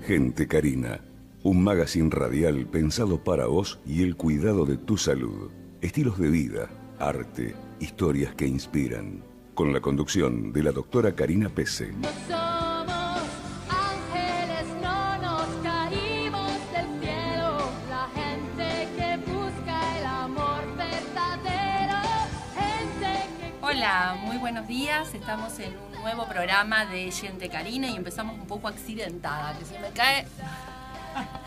Gente Carina, un magazine radial pensado para vos y el cuidado de tu salud. Estilos de vida, arte, historias que inspiran. Con la conducción de la doctora Karina Pese. No somos ángeles, no nos caímos del cielo. La gente que busca el amor verdadero. Gente que... Hola, muy buenos días. Estamos en un nuevo programa de Gente Carina y empezamos un poco accidentada, que se me caen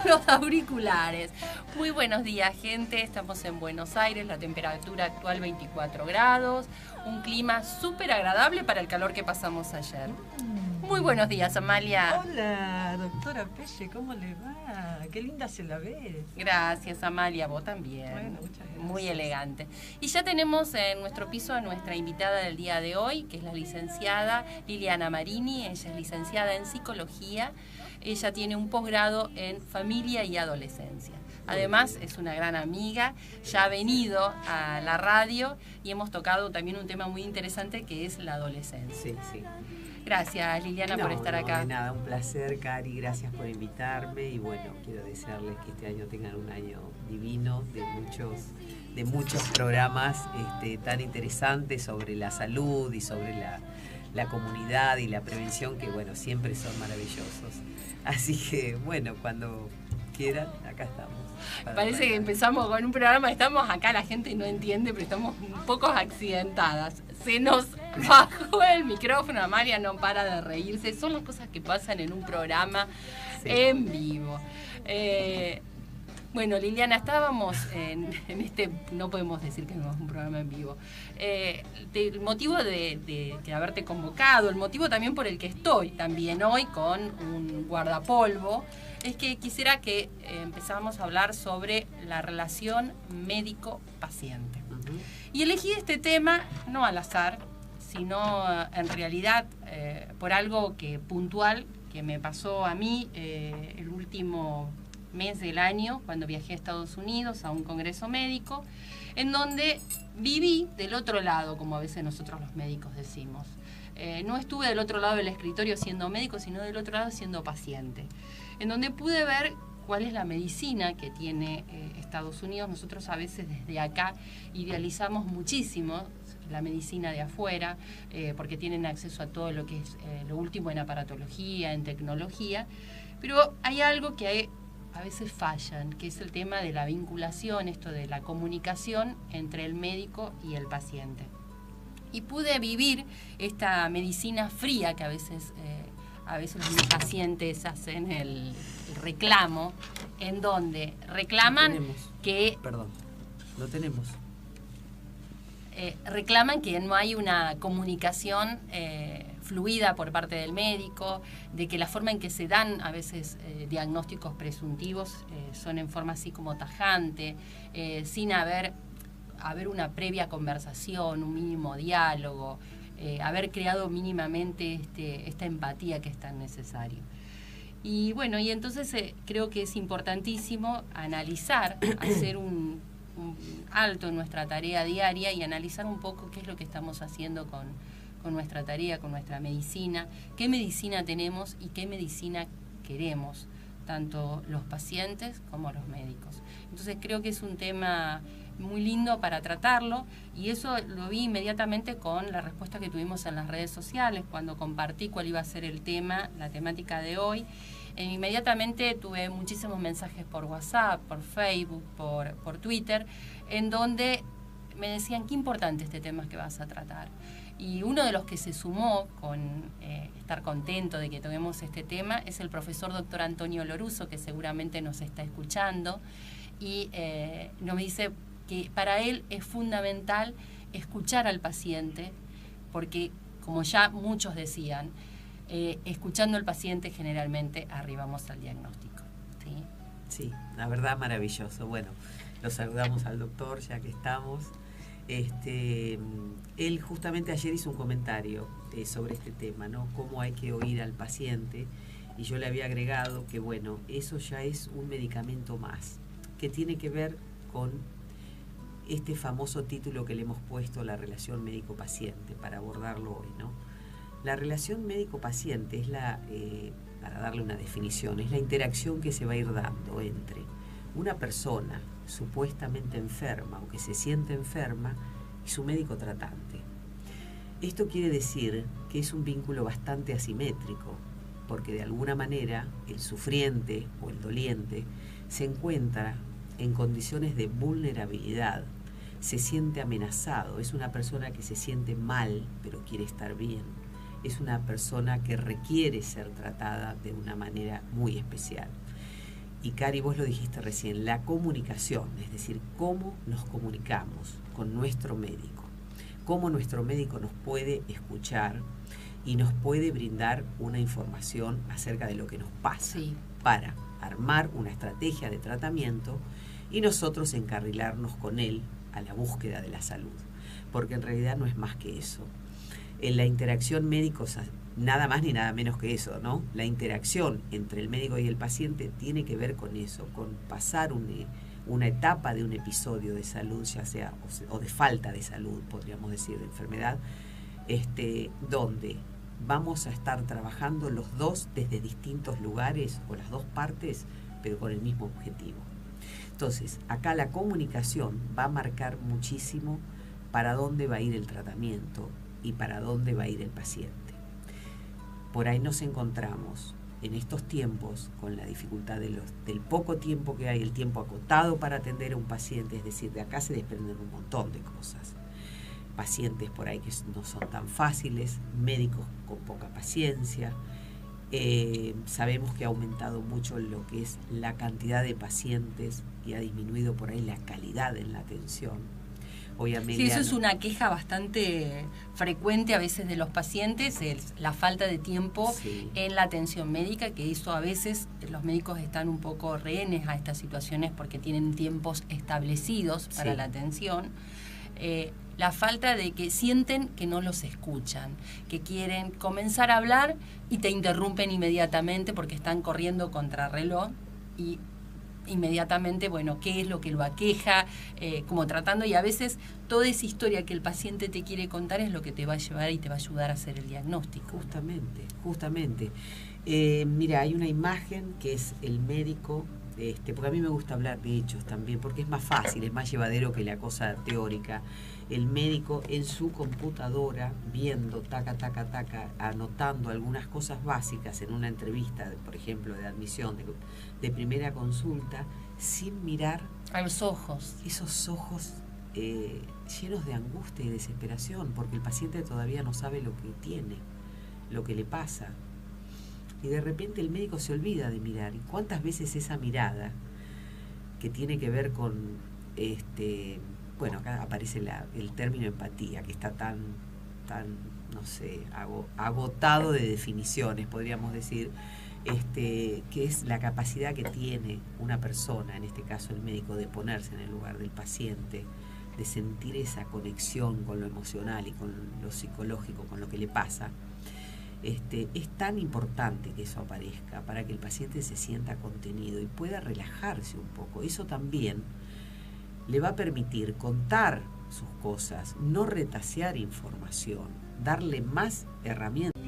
los auriculares. Muy buenos días, gente. Estamos en Buenos Aires, la temperatura actual 24 grados, un clima súper agradable para el calor que pasamos ayer. Muy buenos días, Amalia. Hola, doctora Pelle, ¿cómo le va? Qué linda se la ve. Gracias, Amalia, vos también. Bueno, muchas gracias. Muy elegante. Y ya tenemos en nuestro piso a nuestra invitada del día de hoy, que es la licenciada Liliana Marini. Ella es licenciada en psicología. Ella tiene un posgrado en familia y adolescencia. Además, es una gran amiga, ya ha venido a la radio y hemos tocado también un tema muy interesante que es la adolescencia. Sí. Gracias, Liliana, por estar acá. De nada, un placer, Cari, gracias por invitarme y bueno, quiero desearles que este año tengan un año divino de muchos programas tan interesantes sobre la salud y sobre la comunidad y la prevención que bueno, siempre son maravillosos. Así que bueno, cuando quieran, acá estamos. Parece que empezamos con un programa, estamos acá, la gente no entiende, pero estamos un poco accidentadas. Se nos bajó el micrófono, Amalia no para de reírse. Son las cosas que pasan en un programa en vivo. Bueno, Liliana, estábamos en este, no podemos decir que no es un programa en vivo. El motivo de haberte convocado, el motivo también por el que estoy también hoy con un guardapolvo, es que quisiera que empezáramos a hablar sobre la relación médico-paciente. Uh-huh. Y elegí este tema no al azar, sino en realidad por algo puntual que me pasó a mí el último mes del año, cuando viajé a Estados Unidos a un congreso médico, en donde viví del otro lado, como a veces nosotros los médicos decimos. No estuve del otro lado del escritorio siendo médico, sino del otro lado siendo paciente, en donde pude ver cuál es la medicina que tiene Estados Unidos. Nosotros a veces desde acá idealizamos muchísimo la medicina de afuera, porque tienen acceso a todo lo que es lo último en aparatología, en tecnología, pero hay algo que a veces fallan, que es el tema de la vinculación, esto de la comunicación entre el médico y el paciente. Y pude vivir esta medicina fría que a veces los pacientes hacen el reclamo, en donde reclaman reclaman que no hay una comunicación fluida por parte del médico, de que la forma en que se dan a veces diagnósticos presuntivos son en forma así como tajante, sin haber una previa conversación, un mínimo diálogo, haber creado mínimamente esta empatía que es tan necesario. Y bueno, y entonces creo que es importantísimo analizar, hacer un alto en nuestra tarea diaria y analizar un poco qué es lo que estamos haciendo con nuestra tarea, con nuestra medicina, qué medicina tenemos y qué medicina queremos, tanto los pacientes como los médicos. Entonces creo que es un tema muy lindo para tratarlo y eso lo vi inmediatamente con la respuesta que tuvimos en las redes sociales cuando compartí cuál iba a ser el tema, la temática de hoy. Inmediatamente tuve muchísimos mensajes por WhatsApp, por Facebook, por Twitter, en donde me decían qué importante este tema que vas a tratar. Y uno de los que se sumó con estar contento de que toquemos este tema es el profesor doctor Antonio Loruso, que seguramente nos está escuchando, y nos dice que para él es fundamental escuchar al paciente, porque como ya muchos decían, escuchando al paciente generalmente arribamos al diagnóstico. Sí, la verdad maravilloso. Bueno, lo saludamos al doctor ya que estamos. Él justamente ayer hizo un comentario sobre este tema, ¿no? Cómo hay que oír al paciente, y yo le había agregado que bueno, eso ya es un medicamento más, que tiene que ver con este famoso título que le hemos puesto, la relación médico-paciente, para abordarlo hoy, ¿no? La relación médico-paciente es para darle una definición, es la interacción que se va a ir dando entre una persona supuestamente enferma o que se siente enferma y su médico tratante. Esto quiere decir que es un vínculo bastante asimétrico, porque de alguna manera el sufriente o el doliente se encuentra en condiciones de vulnerabilidad, se siente amenazado, es una persona que se siente mal pero quiere estar bien, es una persona que requiere ser tratada de una manera muy especial. Y Cari, vos lo dijiste recién, la comunicación, es decir, cómo nos comunicamos con nuestro médico, cómo nuestro médico nos puede escuchar y nos puede brindar una información acerca de lo que nos pasa, Sí. para armar una estrategia de tratamiento y nosotros encarrilarnos con él a la búsqueda de la salud, porque en realidad no es más que eso. En la interacción médico, nada más ni nada menos que eso, ¿no? La interacción entre el médico y el paciente tiene que ver con eso, con pasar una etapa de un episodio de salud, ya sea, o de falta de salud, podríamos decir, de enfermedad, donde vamos a estar trabajando los dos desde distintos lugares o las dos partes, pero con el mismo objetivo. Entonces, acá la comunicación va a marcar muchísimo para dónde va a ir el tratamiento y para dónde va a ir el paciente. Por ahí nos encontramos en estos tiempos con la dificultad del poco tiempo que hay, el tiempo acotado para atender a un paciente, es decir, de acá se desprenden un montón de cosas. Pacientes por ahí que no son tan fáciles, médicos con poca paciencia. Sabemos que ha aumentado mucho lo que es la cantidad de pacientes y ha disminuido por ahí la calidad en la atención. Sí, eso es una queja bastante frecuente a veces de los pacientes, la falta de tiempo Sí. en la atención médica, que eso a veces los médicos están un poco rehenes a estas situaciones porque tienen tiempos establecidos para Sí. la atención. La falta de que sienten que no los escuchan, que quieren comenzar a hablar y te interrumpen inmediatamente porque están corriendo contra reloj y inmediatamente, bueno, qué es lo que lo aqueja, como tratando, y a veces toda esa historia que el paciente te quiere contar es lo que te va a llevar y te va a ayudar a hacer el diagnóstico. Justamente. Mira, hay una imagen que es el médico, porque a mí me gusta hablar de hechos también, porque es más fácil, es más llevadero que la cosa teórica. El médico en su computadora, viendo, taca, anotando algunas cosas básicas en una entrevista, por ejemplo, de admisión, de primera consulta, sin mirar A los ojos. esos ojos llenos de angustia y desesperación, porque el paciente todavía no sabe lo que tiene, lo que le pasa. Y de repente el médico se olvida de mirar. ¿Y cuántas veces esa mirada, que tiene que ver con, bueno, acá aparece el término empatía, que está tan no sé, agotado de definiciones, podríamos decir, que es la capacidad que tiene una persona, en este caso el médico, de ponerse en el lugar del paciente, de sentir esa conexión con lo emocional y con lo psicológico, con lo que le pasa. Es tan importante que eso aparezca para que el paciente se sienta contenido y pueda relajarse un poco. Eso también le va a permitir contar sus cosas, no retasear información, darle más herramientas.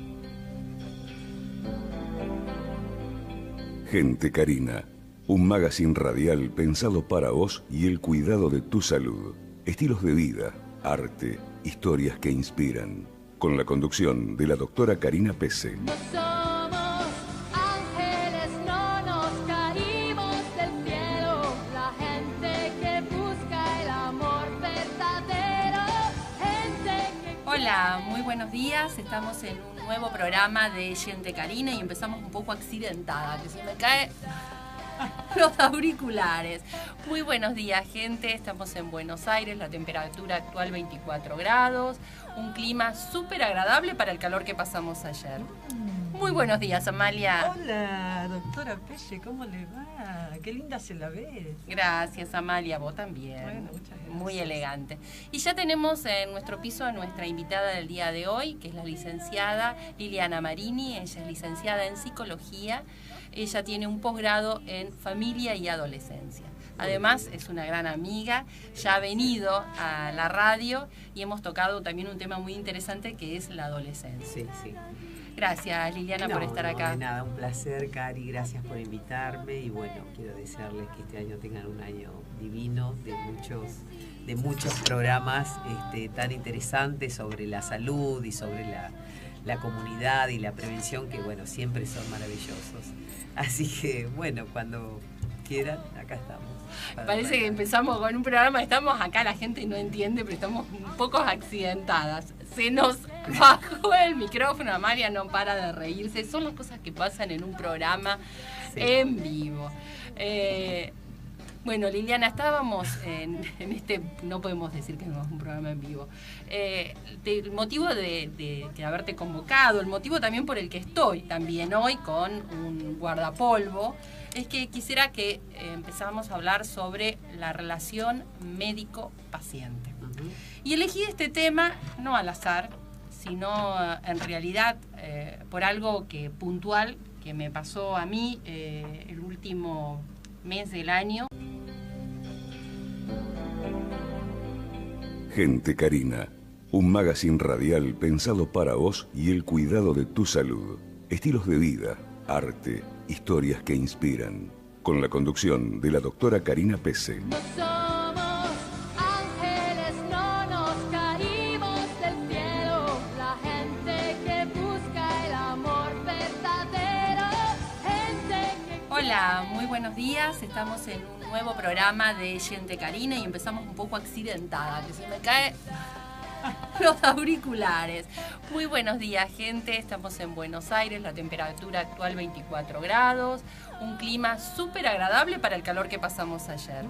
Gente Carina, un magazine radial pensado para vos y el cuidado de tu salud. Estilos de vida, arte, historias que inspiran. Con la conducción de la doctora Karina Pese. No somos ángeles, no nos caímos del cielo. La gente que busca el amor verdadero. Gente que... Hola, muy buenos días. Estamos en un nuevo programa de Gente Carina y empezamos un poco accidentada, que se me caen los auriculares. Muy buenos días, gente. Estamos en Buenos Aires, la temperatura actual 24 grados, un clima súper agradable para el calor que pasamos ayer. Muy buenos días, Amalia. Hola, doctora Pelle, ¿cómo le va? Qué linda se la ve. Gracias, Amalia, vos también. Bueno, muchas gracias. Muy elegante. Y ya tenemos en nuestro piso a nuestra invitada del día de hoy, que es la licenciada Liliana Marini. Ella es licenciada en psicología. Ella tiene un posgrado en familia y adolescencia. Además, es una gran amiga, ya ha venido a la radio y hemos tocado también un tema muy interesante que es la adolescencia. Sí. Gracias, Liliana, por estar acá. De nada, un placer, Cari, gracias por invitarme y bueno, quiero desearles que este año tengan un año divino de muchos programas tan interesantes sobre la salud y sobre la comunidad y la prevención que bueno, siempre son maravillosos. Así que bueno, cuando quieran, acá estamos. Parece que empezamos con un programa, estamos acá, la gente no entiende, pero estamos un poco accidentadas. Se nos bajó el micrófono, Amalia no para de reírse. Son las cosas que pasan en un programa en vivo. Bueno, Liliana, estábamos en este, no podemos decir que no es un programa en vivo. El motivo de haberte convocado, el motivo también por el que estoy también hoy con un guardapolvo, es que quisiera que empezáramos a hablar sobre la relación médico-paciente. Y elegí este tema no al azar, sino en realidad por algo que puntual que me pasó a mí el último mes del año. Gente Carina, un magazine radial pensado para vos y el cuidado de tu salud. Estilos de vida, arte, historias que inspiran. Con la conducción de la doctora Karina Pese. No somos ángeles, no nos caímos del cielo. La gente que busca el amor verdadero. Gente que... Hola, muy buenos días. Estamos en un nuevo programa de Gente Carina y empezamos un poco accidentada, que se me caen los auriculares. Muy buenos días, gente. Estamos en Buenos Aires, la temperatura actual 24 grados, un clima súper agradable para el calor que pasamos ayer.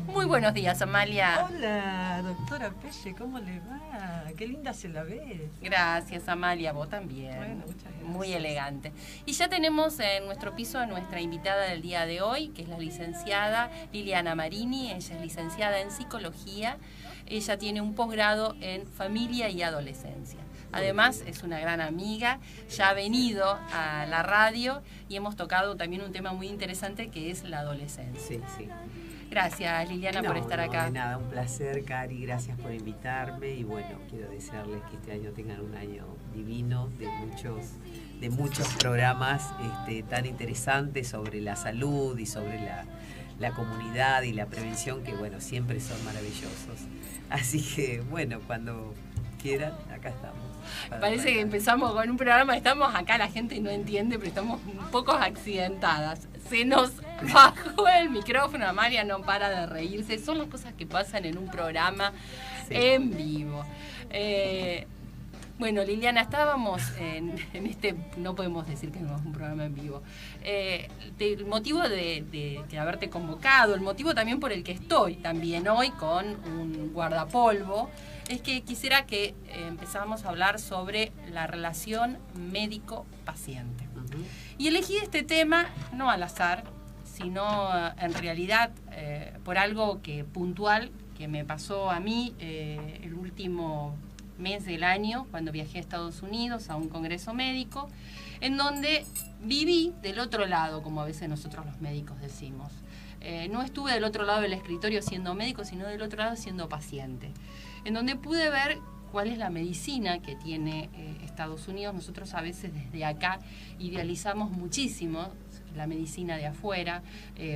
Muy buenos días, Amalia. Hola, doctora Pelle, ¿cómo le va? Qué linda se la ve. Gracias, Amalia, vos también. Bueno, muchas gracias. Muy elegante. Y ya tenemos en nuestro piso a nuestra invitada del día de hoy, que es la licenciada Liliana Marini. Ella es licenciada en psicología. Ella tiene un posgrado en familia y adolescencia. Además, es una gran amiga, ya ha venido a la radio y hemos tocado también un tema muy interesante que es la adolescencia. Sí, sí. Gracias, Liliana, por estar acá. De nada, un placer, Cari, gracias por invitarme y bueno, quiero desearles que este año tengan un año divino de muchos programas tan interesantes sobre la salud y sobre la comunidad y la prevención que bueno, siempre son maravillosos. Así que bueno, cuando quieran, acá estamos. Parece que empezamos con un programa, estamos acá, la gente no entiende, pero estamos un poco accidentadas. Se nos bajó el micrófono, Amalia no para de reírse. Son las cosas que pasan en un programa en vivo. Bueno, Liliana, estábamos en este, no podemos decir que no es un programa en vivo. El motivo de haberte convocado, el motivo también por el que estoy también hoy con un guardapolvo, es que quisiera que empezáramos a hablar sobre la relación médico-paciente. Y elegí este tema no al azar, sino en realidad por algo que puntual que me pasó a mí el último mes del año, cuando viajé a Estados Unidos a un congreso médico, en donde viví del otro lado, como a veces nosotros los médicos decimos. No estuve del otro lado del escritorio siendo médico, sino del otro lado siendo paciente, en donde pude ver cuál es la medicina que tiene Estados Unidos. Nosotros a veces desde acá idealizamos muchísimo la medicina de afuera,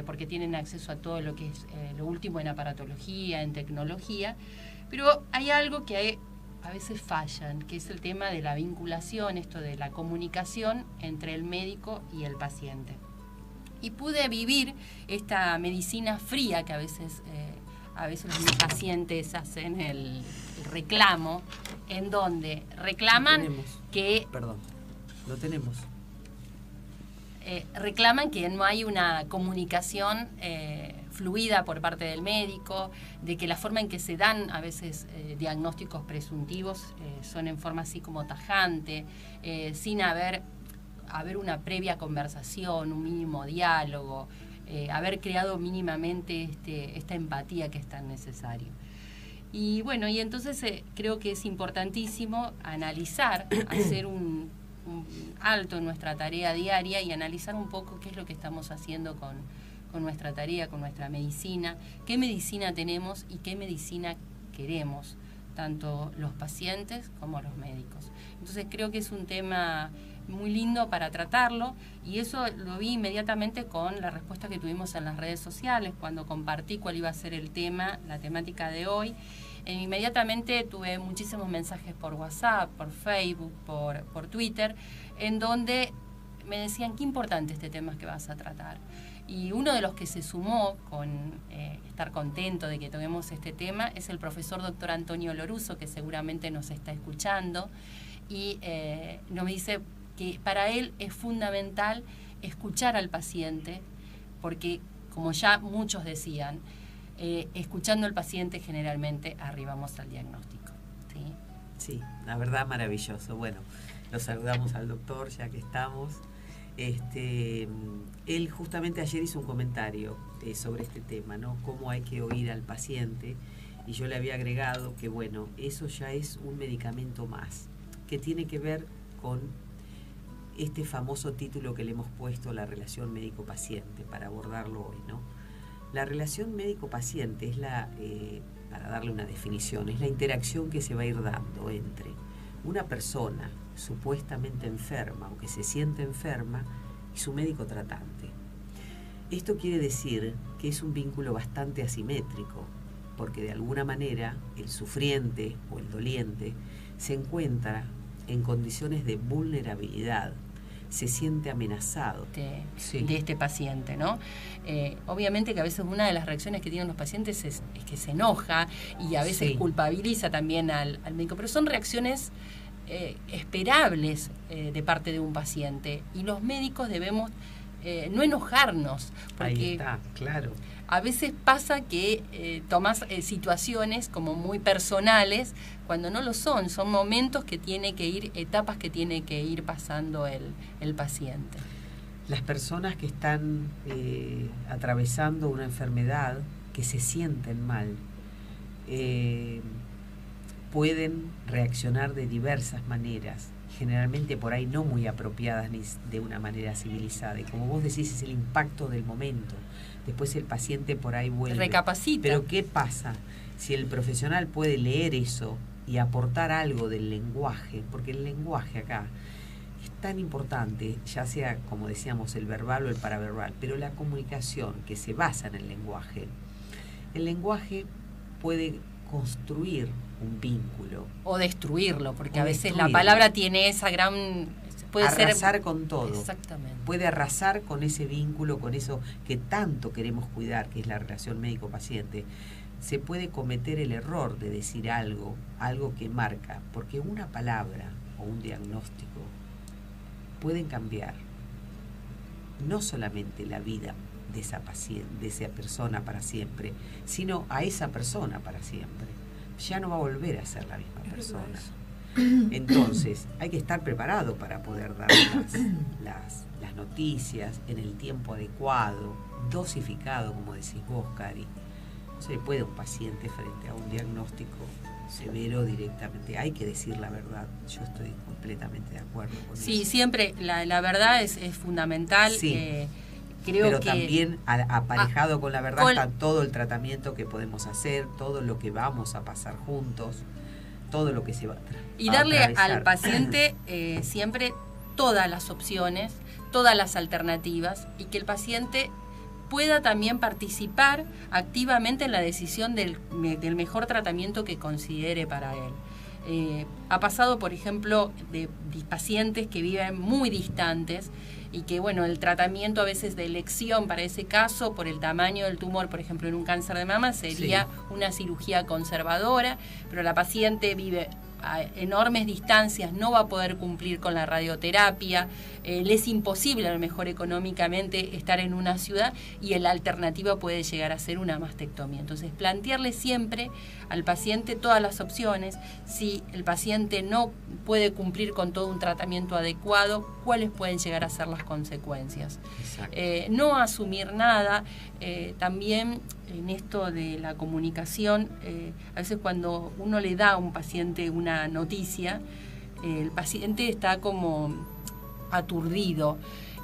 porque tienen acceso a todo lo que es lo último en aparatología, en tecnología, pero hay algo que a veces fallan, que es el tema de la vinculación, esto de la comunicación entre el médico y el paciente. Y pude vivir esta medicina fría que a veces los pacientes hacen el reclamo, en donde reclaman reclaman que no hay una comunicación fluida por parte del médico, de que la forma en que se dan a veces diagnósticos presuntivos son en forma así como tajante, sin haber una previa conversación, un mínimo diálogo, haber creado mínimamente esta empatía que es tan necesario. Y bueno, y entonces creo que es importantísimo analizar, hacer un alto en nuestra tarea diaria y analizar un poco qué es lo que estamos haciendo con nuestra tarea, con nuestra medicina, qué medicina tenemos y qué medicina queremos, tanto los pacientes como los médicos. Entonces creo que es un tema muy lindo para tratarlo, y eso lo vi inmediatamente con la respuesta que tuvimos en las redes sociales cuando compartí cuál iba a ser el tema, la temática de hoy. Inmediatamente tuve muchísimos mensajes por WhatsApp, por Facebook, por Twitter, en donde me decían qué importante este tema que vas a tratar. Y uno de los que se sumó con estar contento de que toquemos este tema es el profesor doctor Antonio Loruso, que seguramente nos está escuchando, y nos dice que para él es fundamental escuchar al paciente, porque como ya muchos decían, escuchando al paciente generalmente arribamos al diagnóstico. ¿Sí? Sí, la verdad maravilloso. Bueno, lo saludamos al doctor ya que estamos. Él justamente ayer hizo un comentario sobre este tema, ¿no? Cómo hay que oír al paciente, y yo le había agregado que bueno, eso ya es un medicamento más, que tiene que ver con este famoso título que le hemos puesto, la relación médico-paciente, para abordarlo hoy, ¿no? La relación médico-paciente es para darle una definición, es la interacción que se va a ir dando entre una persona supuestamente enferma o que se siente enferma y su médico tratante. Esto quiere decir que es un vínculo bastante asimétrico, porque de alguna manera el sufriente o el doliente se encuentra en condiciones de vulnerabilidad, se siente amenazado de este paciente, ¿no? Obviamente que a veces una de las reacciones que tienen los pacientes es que se enoja y a veces culpabiliza también al médico, pero son reacciones esperables de parte de un paciente, y los médicos debemos no enojarnos, porque ahí está, claro. A veces pasa que tomas situaciones como muy personales cuando no lo son. Son momentos que tiene que ir, etapas que tiene que ir pasando el paciente. Las personas que están atravesando una enfermedad, que se sienten mal, pueden reaccionar de diversas maneras, generalmente por ahí no muy apropiadas ni de una manera civilizada. Y como vos decís, es el impacto del momento. Después el paciente por ahí vuelve. Recapacita. Pero ¿qué pasa si el profesional puede leer eso y aportar algo del lenguaje? Porque el lenguaje acá es tan importante, ya sea, como decíamos, el verbal o el paraverbal, pero la comunicación que se basa en el lenguaje puede construir un vínculo. O destruirlo, porque a veces la palabra tiene esa gran... Puede arrasar con todo. Exactamente. Puede arrasar con ese vínculo, con eso que tanto queremos cuidar, que es la relación médico-paciente. Se puede cometer el error de decir algo que marca, porque una palabra o un diagnóstico pueden cambiar no solamente la vida de esa paciente, de esa persona para siempre, sino a esa persona para siempre. Ya no va a volver a ser la misma persona. Entonces, hay que estar preparado para poder dar las noticias en el tiempo adecuado, dosificado, como decís vos, Cari. No se le puede a un paciente frente a un diagnóstico severo directamente. Hay que decir la verdad. Yo estoy completamente de acuerdo con eso. Sí, siempre la verdad es fundamental. Sí. Creo pero que también aparejado con la verdad está todo el tratamiento que podemos hacer, todo lo que vamos a pasar juntos, todo lo que se va a y darle atravesar al paciente siempre todas las opciones, todas las alternativas, y que el paciente pueda también participar activamente en la decisión del mejor tratamiento que considere para él. Ha pasado, por ejemplo, de pacientes que viven muy distantes y que, bueno, el tratamiento a veces de elección para ese caso, por el tamaño del tumor, por ejemplo, en un cáncer de mama, sería una cirugía conservadora, pero la paciente vive a enormes distancias, no va a poder cumplir con la radioterapia, le es imposible a lo mejor económicamente estar en una ciudad, y la alternativa puede llegar a ser una mastectomía. Entonces, plantearle siempre al paciente todas las opciones. Si el paciente no puede cumplir con todo un tratamiento adecuado, cuáles pueden llegar a ser las consecuencias. No asumir nada. También en esto de la comunicación, a veces cuando uno le da a un paciente una noticia, el paciente está como aturdido,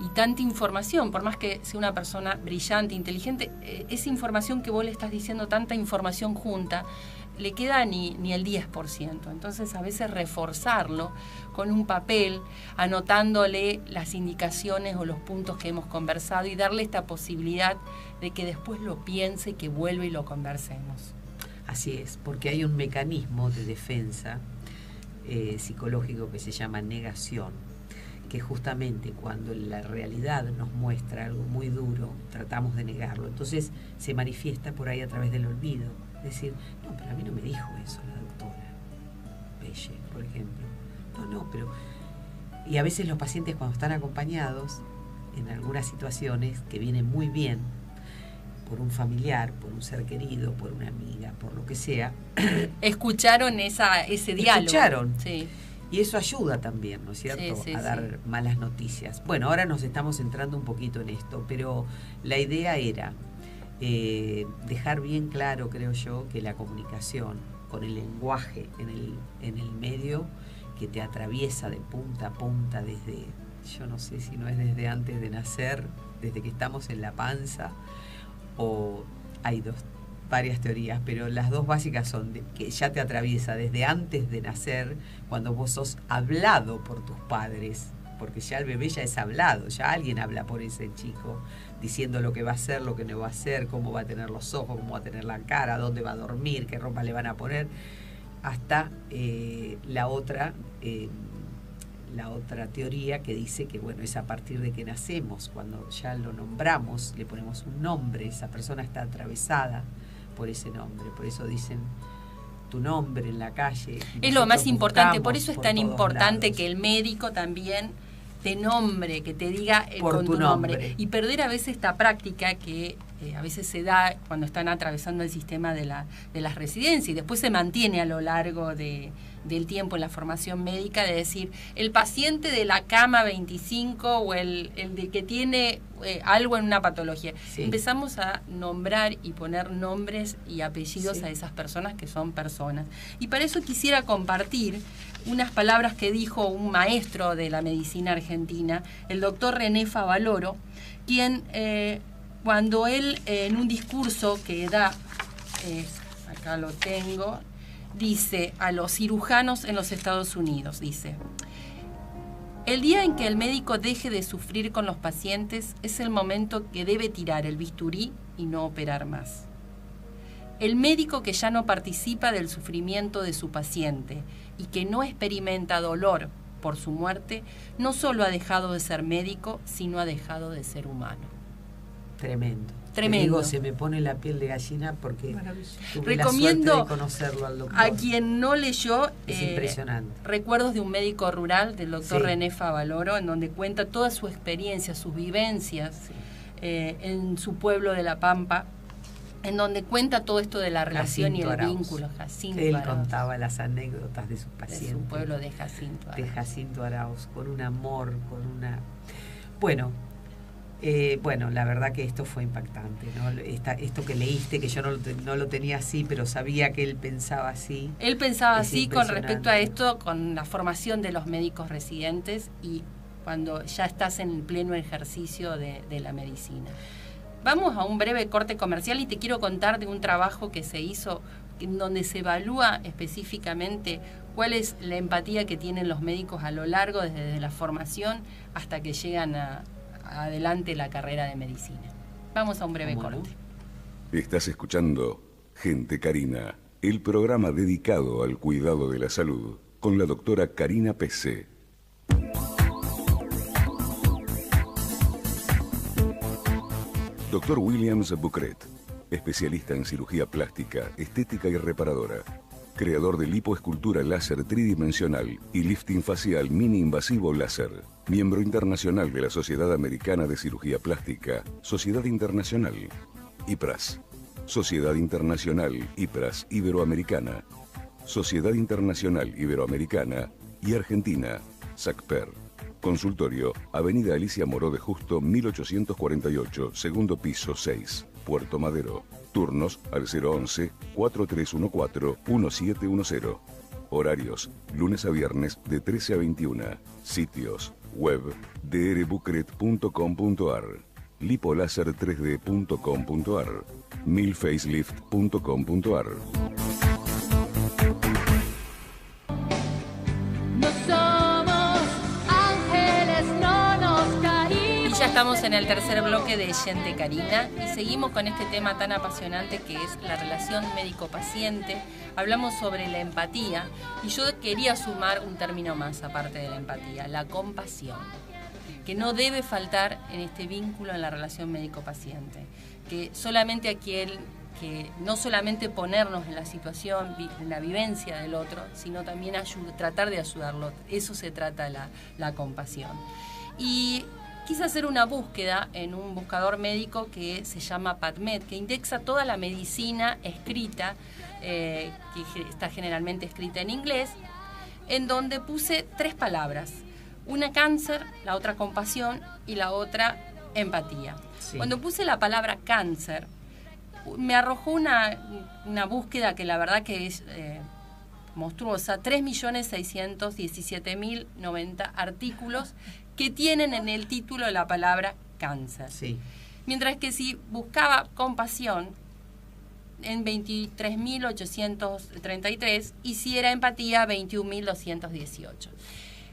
y tanta información, por más que sea una persona brillante, inteligente, esa información que vos le estás diciendo, tanta información junta, le queda ni el 10%. Entonces a veces reforzarlo con un papel, anotándole las indicaciones o los puntos que hemos conversado y darle esta posibilidad de que después lo piense, que vuelva y lo conversemos. Así es, porque hay un mecanismo de defensa psicológico que se llama negación, que justamente cuando la realidad nos muestra algo muy duro, tratamos de negarlo. Entonces se manifiesta por ahí a través del olvido. Es decir, no, pero a mí no me dijo eso la doctora Pelle, por ejemplo. No, pero... Y a veces los pacientes cuando están acompañados, en algunas situaciones que vienen muy bien, por un familiar, por un ser querido, por una amiga, por lo que sea. Escucharon ese diálogo. Escucharon. Sí. Y eso ayuda también, ¿no es cierto?, a dar malas noticias. Bueno, ahora nos estamos centrando un poquito en esto, pero la idea era dejar bien claro, creo yo, que la comunicación con el lenguaje en el medio que te atraviesa de punta a punta desde, yo no sé si no es desde antes de nacer, desde que estamos en la panza, o hay varias teorías, pero las dos básicas son que ya te atraviesa desde antes de nacer, cuando vos sos hablado por tus padres, porque ya el bebé ya es hablado, ya alguien habla por ese chico, diciendo lo que va a hacer, lo que no va a hacer, cómo va a tener los ojos, cómo va a tener la cara, dónde va a dormir, qué ropa le van a poner, hasta la otra teoría que dice que bueno, es a partir de que nacemos, cuando ya lo nombramos, le ponemos un nombre, esa persona está atravesada por ese nombre, por eso dicen tu nombre en la calle. Es lo más importante, por eso es por tan todos importante lados. que el médico también te nombre, que te diga Por con tu tu nombre. nombre. Y perder a veces esta práctica que a veces se da cuando están atravesando el sistema de las residencias y después se mantiene a lo largo del tiempo en la formación médica, de decir el paciente de la cama 25 o el de que tiene algo en una patología. Sí. Empezamos a nombrar y poner nombres y apellidos Sí. a esas personas que son personas. Y para eso quisiera compartir unas palabras que dijo un maestro de la medicina argentina, el doctor René Favaloro, quien cuando él en un discurso que da, acá lo tengo, dice a los cirujanos en los Estados Unidos, dice: el día en que el médico deje de sufrir con los pacientes es el momento que debe tirar el bisturí y no operar más. El médico que ya no participa del sufrimiento de su paciente y que no experimenta dolor por su muerte, no solo ha dejado de ser médico, sino ha dejado de ser humano. Tremendo. Tremendo. Te digo, se me pone la piel de gallina porque tuve Recomiendo la suerte de conocerlo al doctor. a quien no leyó Es impresionante. Recuerdos de un médico rural del doctor Sí. René Favaloro, en donde cuenta toda su experiencia, sus vivencias Sí. en su pueblo de La Pampa, en donde cuenta todo esto de la relación Jacinto y el Arauz. vínculo. Jacinto Él Arauz, contaba las anécdotas de sus de pacientes. su pueblo de Jacinto De Arauz. Jacinto Arauz, con un amor, con una... Bueno, la verdad que esto fue impactante, ¿no? Esto que leíste, que yo no lo tenía así, pero sabía que él pensaba así. Él pensaba Es así con impresionante. respecto a esto, con la formación de los médicos residentes y cuando ya estás en el pleno ejercicio de la medicina. Vamos a un breve corte comercial y te quiero contar de un trabajo que se hizo en donde se evalúa específicamente cuál es la empatía que tienen los médicos a lo largo, desde la formación hasta que llegan adelante la carrera de medicina. Vamos a un breve ¿Cómo no? corte. Estás escuchando Gente Karina, el programa dedicado al cuidado de la salud, con la doctora Karina Pese. Dr. Williams Bucret, especialista en cirugía plástica, estética y reparadora. Creador de lipoescultura láser tridimensional y lifting facial mini invasivo láser. Miembro internacional de la Sociedad Americana de Cirugía Plástica, Sociedad Internacional, IPRAS. Sociedad Internacional IPRAS Iberoamericana. Sociedad Internacional Iberoamericana y Argentina, SACPER. Consultorio, Avenida Alicia Moró de Justo, 1848, segundo piso 6, Puerto Madero. Turnos al 011-4314-1710. Horarios, lunes a viernes de 13 a 21. Sitios, web, drbucret.com.ar, lipolaser3d.com.ar, milfacelift.com.ar. estamos en el tercer bloque de Gente Carina y seguimos con este tema tan apasionante que es la relación médico-paciente. Hablamos sobre la empatía y yo quería sumar un término más aparte de la empatía, la compasión, que no debe faltar en este vínculo en la relación médico-paciente, que solamente aquel que no solamente ponernos en la situación, en la vivencia del otro, sino también tratar de ayudarlo. Eso se trata la compasión. Y quise hacer una búsqueda en un buscador médico que se llama PubMed, que indexa toda la medicina escrita, que está generalmente escrita en inglés, en donde puse 3 palabras. Una cáncer, la otra compasión y la otra empatía. Sí. Cuando puse la palabra cáncer, me arrojó una búsqueda que la verdad que es monstruosa, 3.617.090 artículos que tienen en el título la palabra cáncer. Sí. Mientras que si buscaba compasión, en 23.833, y si era empatía, 21.218,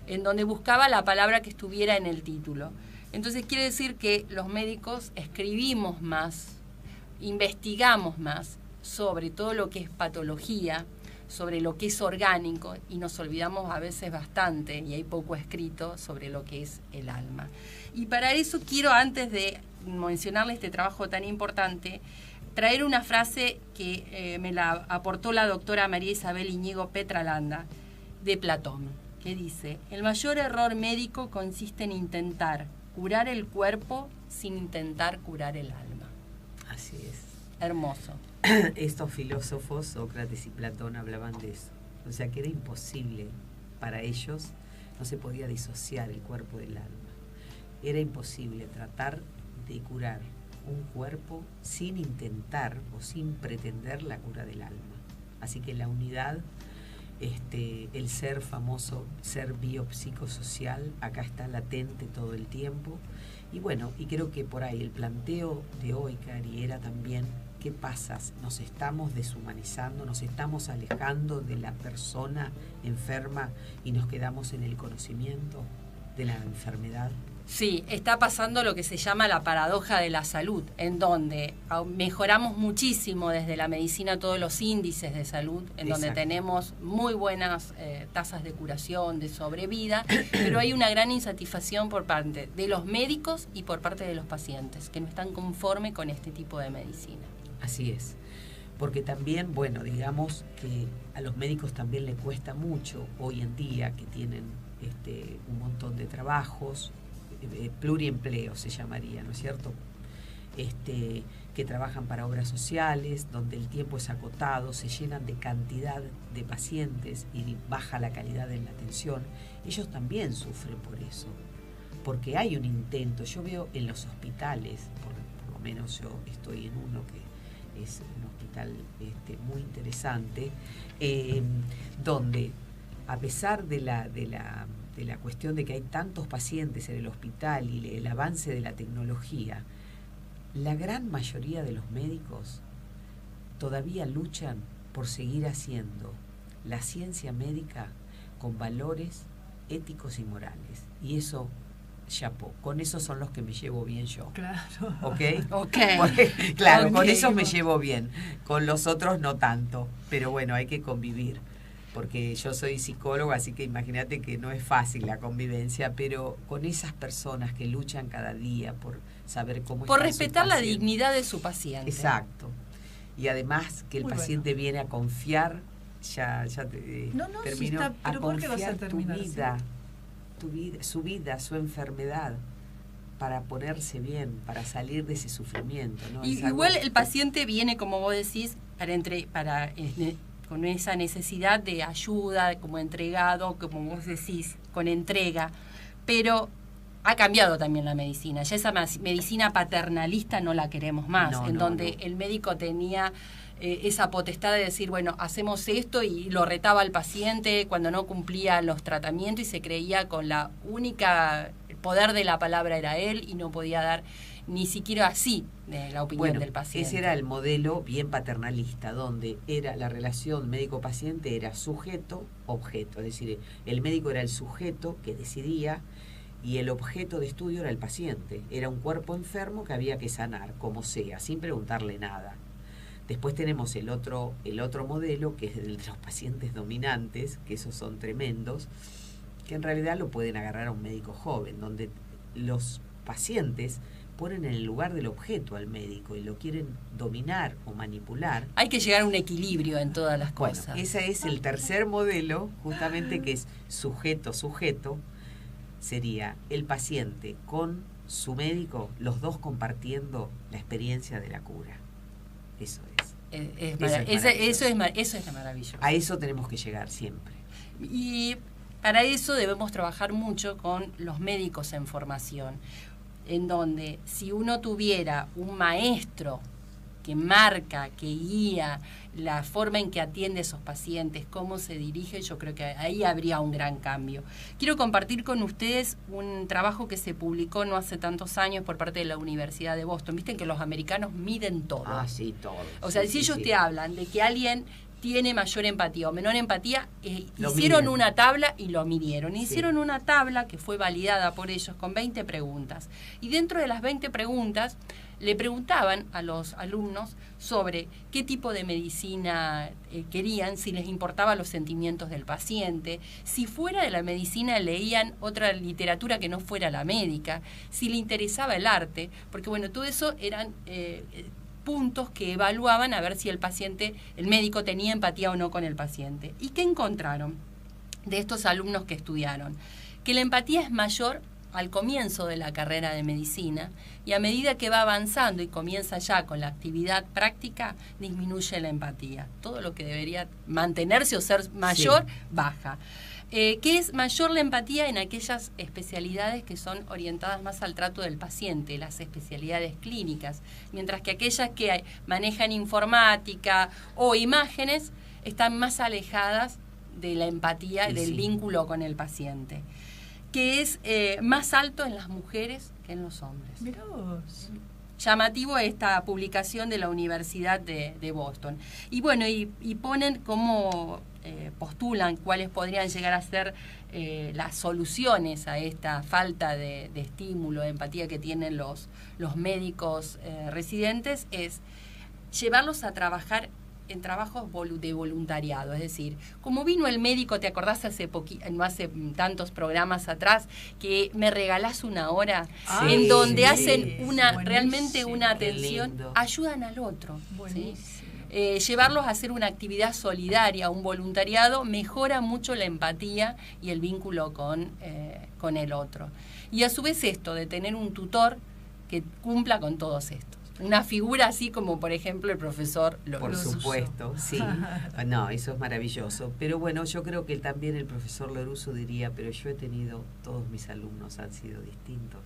en donde buscaba la palabra que estuviera en el título. Entonces quiere decir que los médicos escribimos más, investigamos más sobre todo lo que es patología, sobre lo que es orgánico, y nos olvidamos a veces bastante, y hay poco escrito sobre lo que es el alma. Y para eso quiero, antes de mencionarle este trabajo tan importante, traer una frase que me la aportó la doctora María Isabel Iñigo Petralanda, de Platón, que dice: el mayor error médico consiste en intentar curar el cuerpo sin intentar curar el alma. Así es. Hermoso. Estos filósofos, Sócrates y Platón, hablaban de eso. O sea, que era imposible para ellos, no se podía disociar el cuerpo del alma. Era imposible tratar de curar un cuerpo sin intentar o sin pretender la cura del alma. Así que la unidad, el ser famoso, ser biopsicosocial, acá está latente todo el tiempo. Y bueno, y creo que por ahí el planteo de hoy, Cari, era también: ¿qué pasa? Nos estamos deshumanizando, nos estamos alejando de la persona enferma y nos quedamos en el conocimiento de la enfermedad. Sí, está pasando lo que se llama la paradoja de la salud, en donde mejoramos muchísimo desde la medicina todos los índices de salud, en donde tenemos muy buenas tasas de curación, de sobrevida, pero hay una gran insatisfacción por parte de los médicos y por parte de los pacientes, que no están conformes con este tipo de medicina. Así es, porque también, bueno, digamos que a los médicos también les cuesta mucho hoy en día, que tienen un montón de trabajos, pluriempleo se llamaría, ¿no es cierto? Que trabajan para obras sociales, donde el tiempo es acotado, se llenan de cantidad de pacientes y baja la calidad en la atención. Ellos también sufren por eso, porque hay un intento. Yo veo en los hospitales, por lo menos yo estoy en uno que es un hospital muy interesante, donde a pesar de la cuestión de que hay tantos pacientes en el hospital y el avance de la tecnología, la gran mayoría de los médicos todavía luchan por seguir haciendo la ciencia médica con valores éticos y morales. Y eso, chapó, con esos son los que me llevo bien yo. Claro. ¿Ok? Okay. Claro, Okay. con esos me llevo bien. Con los otros no tanto. Pero bueno, hay que convivir. Porque yo soy psicóloga, así que imagínate que no es fácil la convivencia, pero con esas personas que luchan cada día por saber cómo por está respetar su la paciente. dignidad de su paciente. Exacto. Y además que el Muy paciente bueno. viene a confiar, ya No, sí terminó, está, a pero ¿por qué vas a confiar terminar tu vida, su vida, su enfermedad, para ponerse bien, para salir de ese sufrimiento, ¿no? Y igual el paciente viene, como vos decís, con esa necesidad de ayuda, como entregado, como vos decís, con entrega, pero ha cambiado también la medicina. Ya esa medicina paternalista no la queremos más, donde el médico tenía esa potestad de decir, bueno, hacemos esto, y lo retaba al paciente cuando no cumplía los tratamientos, y se creía con la única poder de la palabra era él, y no podía dar ni siquiera así la opinión del paciente. Ese era el modelo bien paternalista, donde era la relación médico-paciente, era sujeto-objeto, es decir, el médico era el sujeto que decidía, y el objeto de estudio era el paciente. Era un cuerpo enfermo que había que sanar, como sea, sin preguntarle nada. Después tenemos el otro modelo, que es el de los pacientes dominantes, que esos son tremendos, que en realidad lo pueden agarrar a un médico joven, donde los pacientes ponen en el lugar del objeto al médico y lo quieren dominar o manipular. Hay que llegar a un equilibrio en todas las Bueno, cosas. ese es el tercer modelo, justamente, que es sujeto-sujeto. Sería el paciente con su médico, los dos compartiendo la experiencia de la cura. Eso es. Eso es maravilloso. A eso tenemos que llegar siempre. Y para eso debemos trabajar mucho con los médicos en formación, en donde si uno tuviera un maestro que marca, que guía la forma en que atiende a esos pacientes, cómo se dirige, yo creo que ahí habría un gran cambio. Quiero compartir con ustedes un trabajo que se publicó no hace tantos años por parte de la Universidad de Boston. Visten que los americanos miden todo. Ah, sí, todo. O sea, sí, si sí, ellos sí. te hablan de que alguien tiene mayor empatía o menor empatía, Lo hicieron miden. una tabla y lo midieron. Sí. Hicieron una tabla que fue validada por ellos con 20 preguntas. Y dentro de las 20 preguntas le preguntaban a los alumnos sobre qué tipo de medicina querían, si les importaban los sentimientos del paciente, si fuera de la medicina leían otra literatura que no fuera la médica, si le interesaba el arte, porque bueno, todo eso eran puntos que evaluaban a ver si el médico tenía empatía o no con el paciente. ¿Y qué encontraron de estos alumnos que estudiaron? Que la empatía es mayor al comienzo de la carrera de medicina y a medida que va avanzando y comienza ya con la actividad práctica, disminuye la empatía. Todo lo que debería mantenerse o ser mayor, sí, baja. Que es mayor la empatía en aquellas especialidades que son orientadas más al trato del paciente, las especialidades clínicas, mientras que aquellas que manejan informática o imágenes están más alejadas de la empatía, del vínculo con el paciente, que es más alto en las mujeres que en los hombres. Mirá vos. Llamativo esta publicación de la Universidad de Boston. Y bueno, y ponen cómo postulan cuáles podrían llegar a ser las soluciones a esta falta de estímulo, de empatía que tienen los médicos residentes, es llevarlos a trabajar en trabajos de voluntariado, es decir, como vino el médico, ¿te acordás no hace tantos programas atrás, que me regalás una hora? Ay, en donde sí, hacen buenísimo. realmente una atención, ayudan al otro, ¿sí? Llevarlos a hacer una actividad solidaria, un voluntariado, mejora mucho la empatía y el vínculo con el otro. Y a su vez esto de tener un tutor que cumpla con todos estos. Una figura así como, por ejemplo, el profesor Loruso. Por supuesto, sí. No, eso es maravilloso. Pero bueno, yo creo que también el profesor Loruso diría, pero yo he tenido, todos mis alumnos han sido distintos,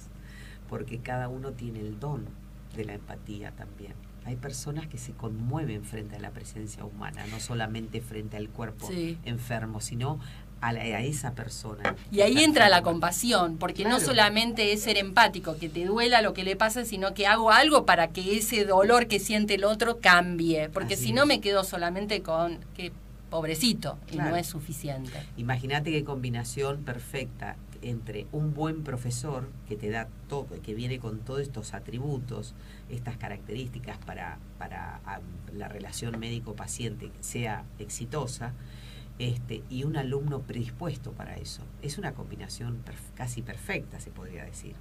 porque cada uno tiene el don de la empatía también. Hay personas que se conmueven frente a la presencia humana, no solamente frente al cuerpo enfermo, sino a esa persona. Y ahí entra la compasión, porque claro, no solamente es ser empático, que te duela lo que le pasa, sino que hago algo para que ese dolor que siente el otro cambie, porque si no me quedo solamente con que pobrecito, claro, y no es suficiente. Imagínate qué combinación perfecta entre un buen profesor que te da todo, que viene con todos estos atributos, estas características para la relación médico-paciente que sea exitosa, y un alumno predispuesto para eso. Es una combinación casi perfecta, se podría decir.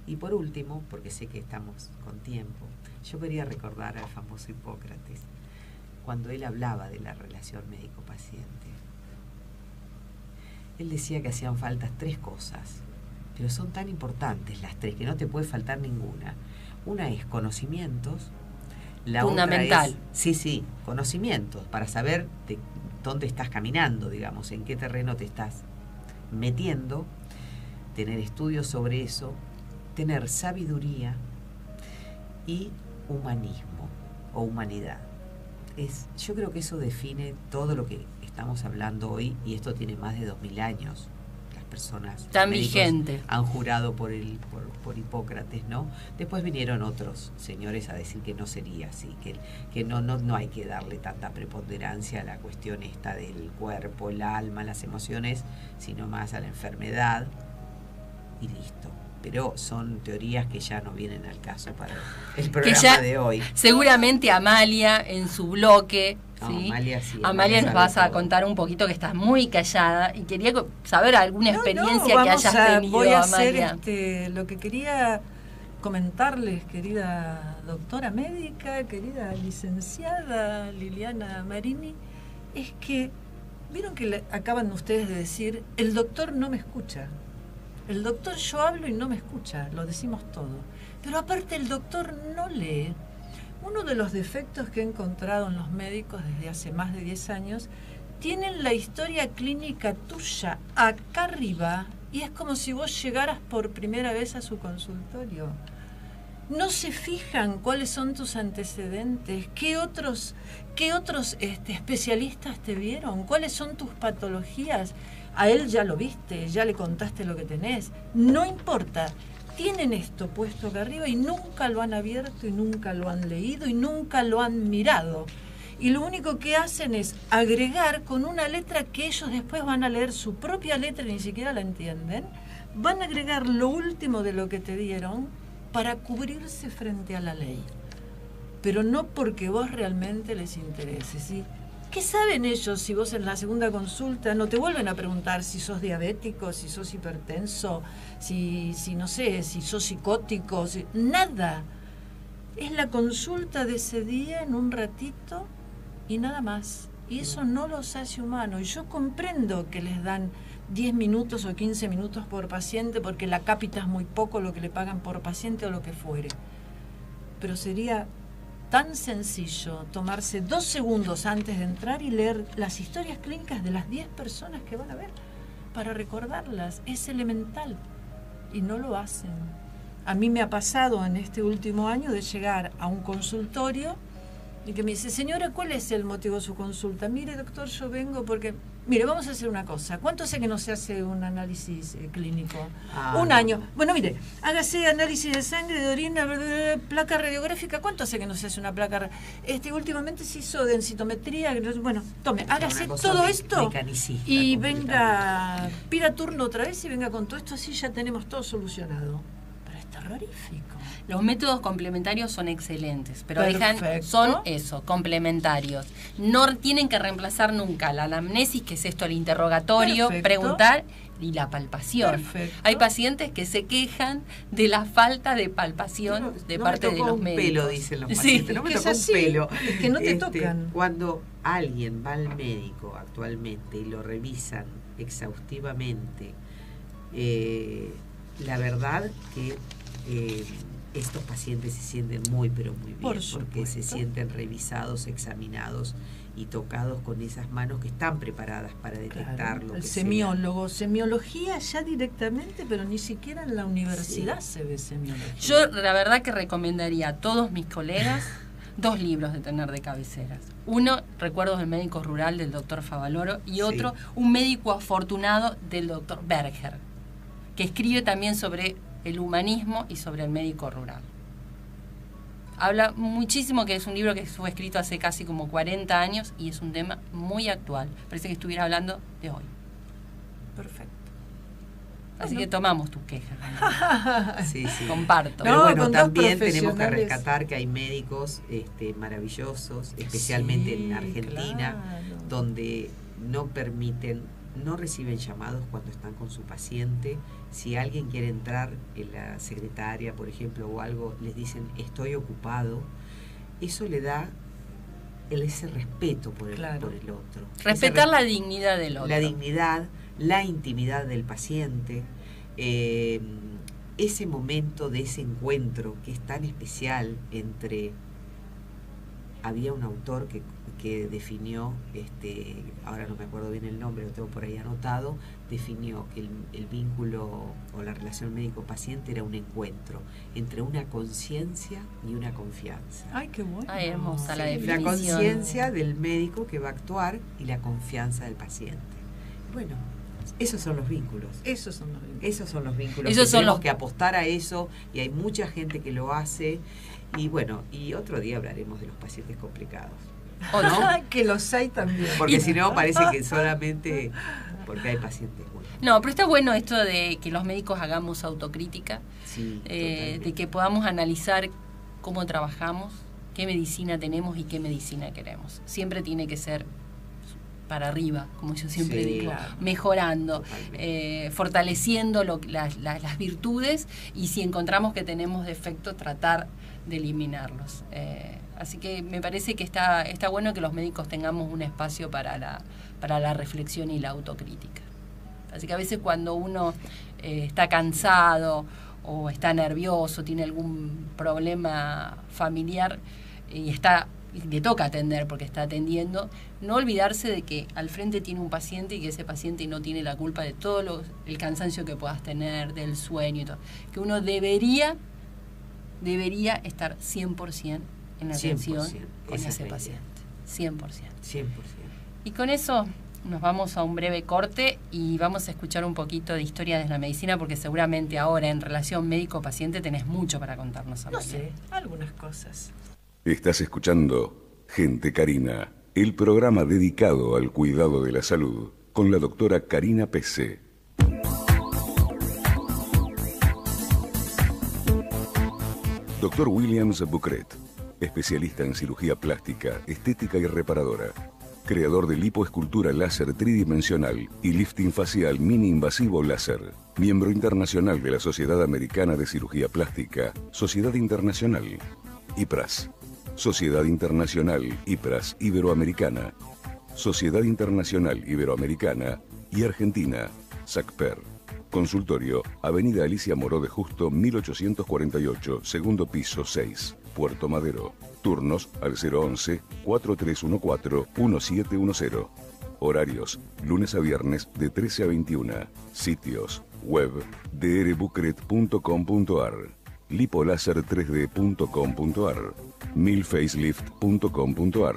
Y por último, porque sé que estamos con tiempo, yo quería recordar al famoso Hipócrates, cuando él hablaba de la relación médico-paciente. Él decía que hacían falta 3 cosas, pero son tan importantes las 3 que no te puede faltar ninguna. Una es conocimientos, la fundamental. Otra es, sí, conocimientos, para saber dónde estás caminando, digamos, en qué terreno te estás metiendo, tener estudios sobre eso, tener sabiduría y humanismo o humanidad. Yo creo que eso define todo lo que estamos hablando hoy, y esto tiene más de 2000 años. Las personas tan vigente han jurado por Hipócrates, ¿no? Después vinieron otros señores a decir que no sería así, que no hay que darle tanta preponderancia a la cuestión esta del cuerpo, el alma, las emociones, sino más a la enfermedad. y listo. Pero son teorías que ya no vienen al caso para el Que programa ya de hoy. seguramente Amalia en su bloque, No, ¿sí? Amalia sí, Amalia Amalia nos sabe vas a todo. contar un poquito, que estás muy callada y quería saber alguna experiencia que vamos hayas tenido, voy a hacer Amalia. lo que quería comentarles, querida doctora médica, querida licenciada Liliana Marini, es que vieron que acaban ustedes de decir, el doctor no me escucha. El doctor, yo hablo y no me escucha, lo decimos todo. Pero aparte el doctor no lee. Uno de los defectos que he encontrado en los médicos desde hace más de 10 años, tienen la historia clínica tuya acá arriba y es como si vos llegaras por primera vez a su consultorio. No se fijan cuáles son tus antecedentes, qué otros especialistas te vieron, cuáles son tus patologías. A él ya lo viste, ya le contaste lo que tenés. No importa, tienen esto puesto acá arriba y nunca lo han abierto y nunca lo han leído y nunca lo han mirado. Y lo único que hacen es agregar con una letra que ellos después van a leer su propia letra y ni siquiera la entienden. Van a agregar lo último de lo que te dieron para cubrirse frente a la ley. Pero no porque vos realmente les intereses, ¿sí? ¿Qué saben ellos si vos en la segunda consulta no te vuelven a preguntar si sos diabético, si sos hipertenso, si no sé, si sos psicótico? Nada. Es la consulta de ese día en un ratito y nada más. Y eso no los hace humanos. Y yo comprendo que les dan 10 minutos o 15 minutos por paciente porque la cápita es muy poco lo que le pagan por paciente o lo que fuere. Pero sería tan sencillo tomarse 2 segundos antes de entrar y leer las historias clínicas de las 10 personas que van a ver para recordarlas. Es elemental y no lo hacen. A mí me ha pasado en este último año de llegar a un consultorio y que me dice, señora, ¿cuál es el motivo de su consulta? Mire, doctor, yo vengo porque... Mire, vamos a hacer una cosa. ¿Cuánto hace que no se hace un análisis clínico? Un año. Bueno, mire, hágase análisis de sangre, de orina, placa radiográfica. ¿Cuánto hace que no se hace una placa? Últimamente se hizo densitometría. Bueno, tome, hágase todo esto y venga, pida turno otra vez y venga con todo esto, así ya tenemos todo solucionado. Pero es terrorífico. Los métodos complementarios son excelentes, pero Perfecto. son eso, complementarios. No tienen que reemplazar nunca la anamnesis, que es esto, el interrogatorio, Perfecto. preguntar, y la palpación. Perfecto. Hay pacientes que se quejan de la falta de palpación de parte de los un médicos. pelo, dicen los Sí. pacientes. No me Es que tocó es un así, pelo. es que no te tocan. Cuando alguien va al médico actualmente y lo revisan exhaustivamente, la verdad que estos pacientes se sienten muy, pero muy bien, porque se supuesto. sienten revisados, examinados y tocados con esas manos que están preparadas para detectar Claro, lo el que sea. semiólogo, semiología ya directamente, pero ni siquiera en la universidad se ve semiología. Yo la verdad que recomendaría a todos mis colegas 2 libros de tener de cabeceras. Uno, Recuerdos del médico rural del doctor Favaloro, y otro, Un médico afortunado del doctor Berger, que escribe también sobre el humanismo y sobre el médico rural. Habla muchísimo, que es un libro que fue escrito hace casi como 40 años y es un tema muy actual. Parece que estuviera hablando de hoy. Perfecto. Así que tomamos tus quejas. Sí, sí. Comparto. Pero No, bueno, con dos también tenemos que profesionales. rescatar que hay médicos maravillosos, especialmente Sí, en Argentina, claro. donde no permiten, no reciben llamados cuando están con su paciente. Si alguien quiere entrar en la secretaria, por ejemplo, o algo, les dicen estoy ocupado. Eso le da ese respeto por el, Claro. por el otro. Respetar la dignidad del otro. La dignidad, la intimidad del paciente, ese momento de ese encuentro que es tan especial entre... Había un autor que definió, ahora no me acuerdo bien el nombre, lo tengo por ahí anotado, definió que el vínculo o la relación médico-paciente era un encuentro entre una conciencia y una confianza. Ay, qué bueno. Ay, hermosa la La definición. conciencia del médico que va a actuar y la confianza del paciente. Bueno, esos son los vínculos. Esos son los vínculos. Esos son los vínculos. Esos que son tenemos los- que apostar a eso, y hay mucha gente que lo hace. Y bueno, y otro día hablaremos de los pacientes complicados. ¿O no? Que los hay también. Porque si no, parece que solamente porque hay pacientes buenos. No, pero está bueno esto de que los médicos hagamos autocrítica, Sí, de que podamos analizar cómo trabajamos, qué medicina tenemos y qué medicina queremos. Siempre tiene que ser para arriba, como yo siempre Sí, digo, claro. mejorando, Totalmente. fortaleciendo las virtudes, y si encontramos que tenemos defectos, tratar de eliminarlos. Así que me parece que está bueno que los médicos tengamos un espacio para la reflexión y la autocrítica. Así que a veces cuando uno está cansado o está nervioso, tiene algún problema familiar y le toca atender porque está atendiendo, no olvidarse de que al frente tiene un paciente y que ese paciente no tiene la culpa de todo el cansancio que puedas tener, del sueño y todo. Que uno debería estar 100% en la atención 100%, con esa ese es la paciente. 100%. 100%. Y con eso nos vamos a un breve corte y vamos a escuchar un poquito de historia de la medicina, porque seguramente ahora en relación médico-paciente tenés mucho para contarnos. No Amalia. sé, algunas cosas. Estás escuchando Gente Carina, el programa dedicado al cuidado de la salud, con la doctora Karina Pesce. Dr. Williams Bucret, especialista en cirugía plástica, estética y reparadora. Creador de lipoescultura láser tridimensional y lifting facial mini invasivo láser. Miembro internacional de la Sociedad Americana de Cirugía Plástica, Sociedad Internacional, IPRAS. Sociedad Internacional IPRAS Iberoamericana, Sociedad Internacional Iberoamericana y Argentina, SACPER. Consultorio, Avenida Alicia Moró de Justo, 1848, segundo piso 6, Puerto Madero. Turnos al 011-4314-1710. Horarios, lunes a viernes de 13 a 21. Sitios, web, drbucret.com.ar, lipolaser3d.com.ar, milfacelift.com.ar.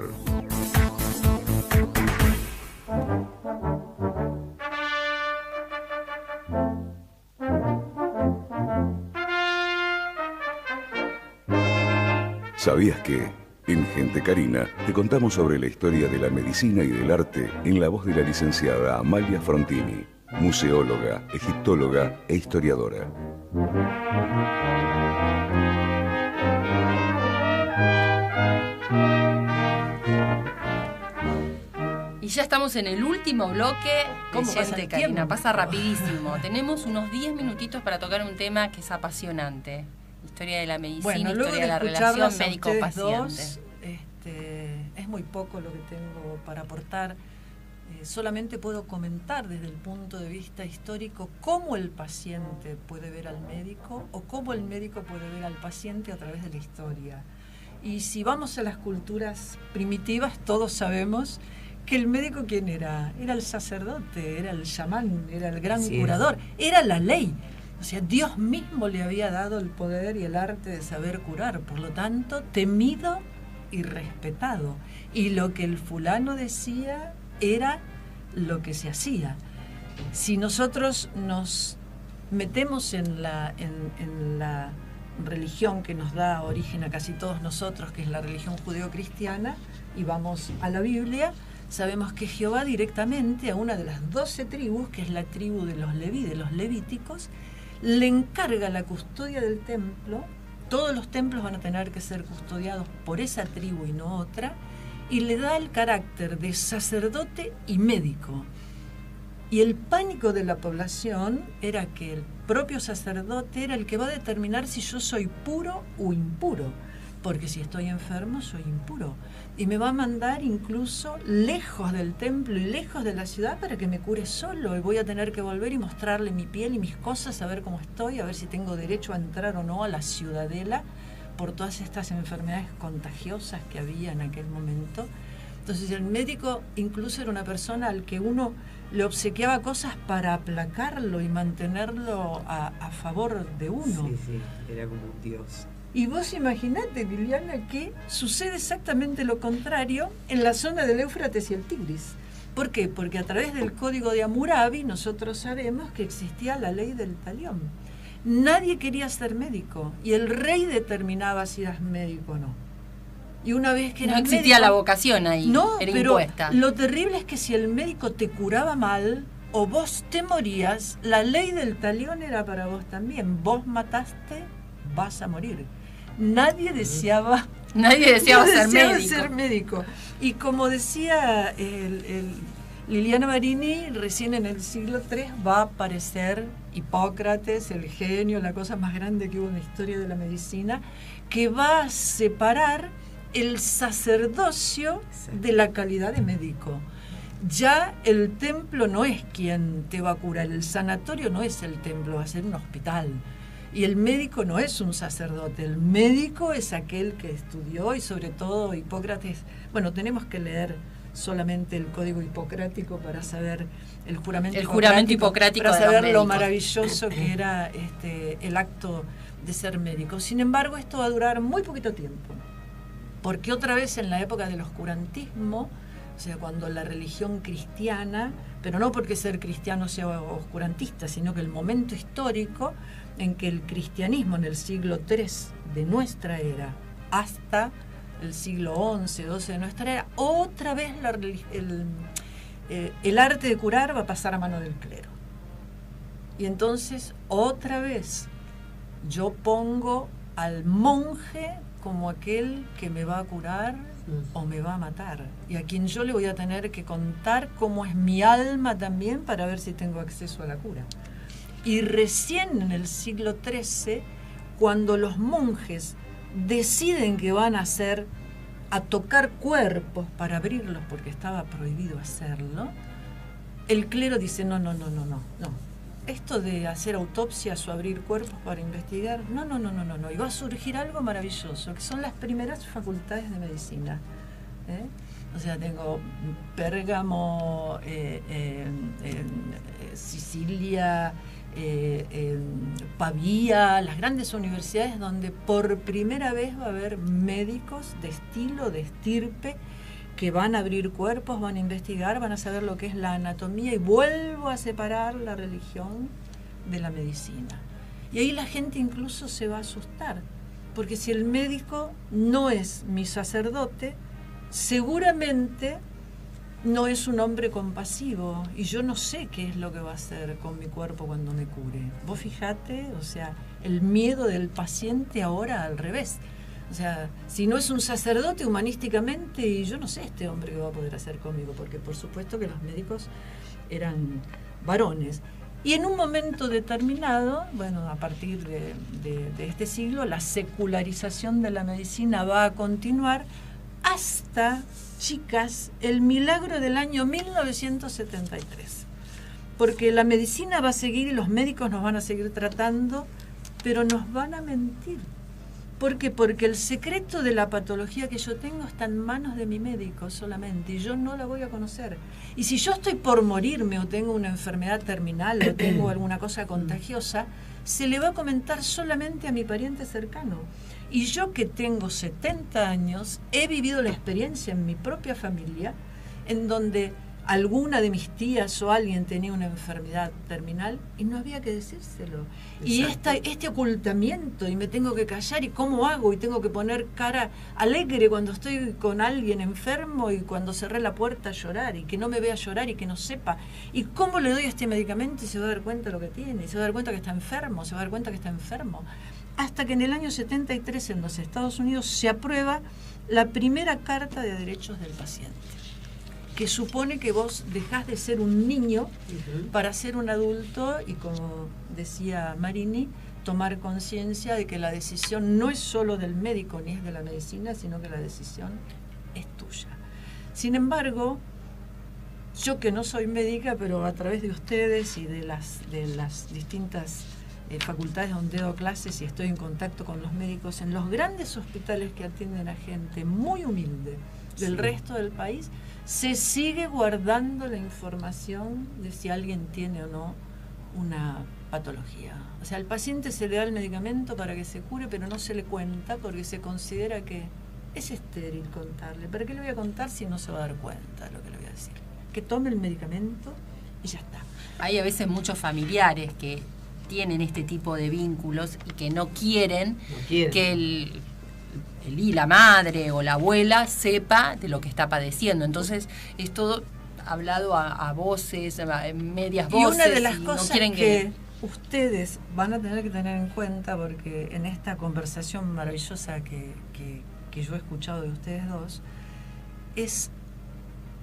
¿Sabías que en Gente Carina te contamos sobre la historia de la medicina y del arte en la voz de la licenciada Amalia Frontini, museóloga, egiptóloga e historiadora? Y ya estamos en el último bloque de ¿Cómo pasa Gente el Carina. tiempo? Pasa rapidísimo. Tenemos unos 10 minutitos para tocar un tema que es apasionante. Historia de la medicina, Bueno, luego historia de la escucharlas relación a ustedes médico-paciente. dos, es muy poco lo que tengo para aportar. Solamente puedo comentar desde el punto de vista histórico cómo el paciente puede ver al médico o cómo el médico puede ver al paciente a través de la historia. Y si vamos a las culturas primitivas, todos sabemos que el médico, ¿quién era? Era el sacerdote, era el chamán, era el gran Así es. curador, era la ley. O sea, Dios mismo le había dado el poder y el arte de saber curar, por lo tanto, temido y respetado. Y lo que el fulano decía era lo que se hacía. Si nosotros nos metemos en la religión que nos da origen a casi todos nosotros, que es la religión judeocristiana, y vamos a la Biblia, sabemos que Jehová directamente a una de las 12 tribus, que es la tribu de los Leví, de los levíticos, le encarga la custodia del templo. Todos los templos van a tener que ser custodiados por esa tribu y no otra, y le da el carácter de sacerdote y médico. Y el pánico de la población era que el propio sacerdote era el que va a determinar si yo soy puro o impuro, porque si estoy enfermo soy impuro, y me va a mandar incluso lejos del templo y lejos de la ciudad para que me cure solo, y voy a tener que volver y mostrarle mi piel y mis cosas, a ver cómo estoy, a ver si tengo derecho a entrar o no a la ciudadela por todas estas enfermedades contagiosas que había en aquel momento. Entonces el médico incluso era una persona al que uno le obsequiaba cosas para aplacarlo y mantenerlo a favor de uno. Sí, sí, era como un dios. Y vos imaginate, Liliana, que sucede exactamente lo contrario en la zona del Éufrates y el Tigris. ¿Por qué? Porque a través del código de Hammurabi nosotros sabemos que existía la ley del talión. Nadie quería ser médico y el rey determinaba si eras médico o no. Y una vez que No eras existía médico, la vocación ahí, no, era pero impuesta. lo terrible es que si el médico te curaba mal o vos te morías, la ley del talión era para vos también. Vos mataste, vas a morir. Nadie deseaba Nadie deseaba ser deseaba médico. ser médico. Y como decía Liliana Marini, recién en el siglo III va a aparecer Hipócrates, el genio, la cosa más grande que hubo en la historia de la medicina, que va a separar el sacerdocio de la calidad de médico. Ya el templo no es quien te va a curar, el sanatorio no es el templo, va a ser un hospital. Y el médico no es un sacerdote, el médico es aquel que estudió, y sobre todo Hipócrates. Bueno, tenemos que leer solamente el código hipocrático para saber el juramento hipocrático para de los saber lo médicos. maravilloso que era el acto de ser médico. Sin embargo, esto va a durar muy poquito tiempo, porque otra vez en la época del oscurantismo, o sea, cuando la religión cristiana, pero no porque ser cristiano sea oscurantista, sino que el momento histórico en que el cristianismo en el siglo III de nuestra era hasta el siglo XI, XII de nuestra era, otra vez el arte de curar va a pasar a mano del clero. Y entonces otra vez yo pongo al monje como aquel que me va a curar o me va a matar, y a quien yo le voy a tener que contar cómo es mi alma también para ver si tengo acceso a la cura. Y recién en el siglo XIII, cuando los monjes deciden que van a tocar cuerpos para abrirlos porque estaba prohibido hacerlo, el clero dice no. Esto de hacer autopsias o abrir cuerpos para investigar, no. Y va a surgir algo maravilloso, que son las primeras facultades de medicina. O sea, tengo Pérgamo, Sicilia, Pavía, las grandes universidades donde por primera vez va a haber médicos de estilo, de estirpe, que van a abrir cuerpos, van a investigar, van a saber lo que es la anatomía, y vuelvo a separar la religión de la medicina. Y ahí la gente incluso se va a asustar, porque si el médico no es mi sacerdote, seguramente no es un hombre compasivo, y yo no sé qué es lo que va a hacer con mi cuerpo cuando me cure. Vos fijate, o sea, el miedo del paciente ahora al revés. O sea, si no es un sacerdote humanísticamente, y yo no sé este hombre qué va a poder hacer conmigo, porque por supuesto que los médicos eran varones. Y en un momento determinado, bueno, a partir de este siglo, la secularización de la medicina va a continuar hasta, chicas, el milagro del año 1973. Porque la medicina va a seguir y los médicos nos van a seguir tratando, pero nos van a mentir. ¿Por qué? Porque el secreto de la patología que yo tengo está en manos de mi médico solamente, y yo no la voy a conocer. Y si yo estoy por morirme, o tengo una enfermedad terminal, o tengo alguna cosa contagiosa, se le va a comentar solamente a mi pariente cercano. Y yo, que tengo 70 años, he vivido la experiencia en mi propia familia, en donde alguna de mis tías o alguien tenía una enfermedad terminal y no había que decírselo. Exacto. Y este ocultamiento, y me tengo que callar, y cómo hago, y tengo que poner cara alegre cuando estoy con alguien enfermo, y cuando cerré la puerta llorar, y que no me vea llorar y que no sepa. ¿Y cómo le doy este medicamento y se va a dar cuenta de lo que tiene? Y se va a dar cuenta que está enfermo, se va a dar cuenta que está enfermo. Hasta que en el año 73 en los Estados Unidos se aprueba la primera Carta de Derechos del Paciente, que supone que vos dejás de ser un niño para ser un adulto, y, como decía Marini, tomar conciencia de que la decisión no es solo del médico ni es de la medicina, sino que la decisión es tuya. Sin embargo, yo, que no soy médica, pero a través de ustedes y de las distintas facultades donde doy clases y estoy en contacto con los médicos en los grandes hospitales que atienden a gente muy humilde del resto del país, se sigue guardando la información de si alguien tiene o no una patología. O sea, al paciente se le da el medicamento para que se cure, pero no se le cuenta porque se considera que es estéril contarle. ¿Para qué le voy a contar si no se va a dar cuenta de lo que le voy a decir? Que tome el medicamento y ya está. Hay a veces muchos familiares que tienen este tipo de vínculos y que no quieren que el la madre o la abuela sepa de lo que está padeciendo. Entonces es todo hablado a voces, a medias Y voces. una de las y cosas no quieren que ustedes van a tener que tener en cuenta, porque en esta conversación maravillosa que yo he escuchado de ustedes dos, es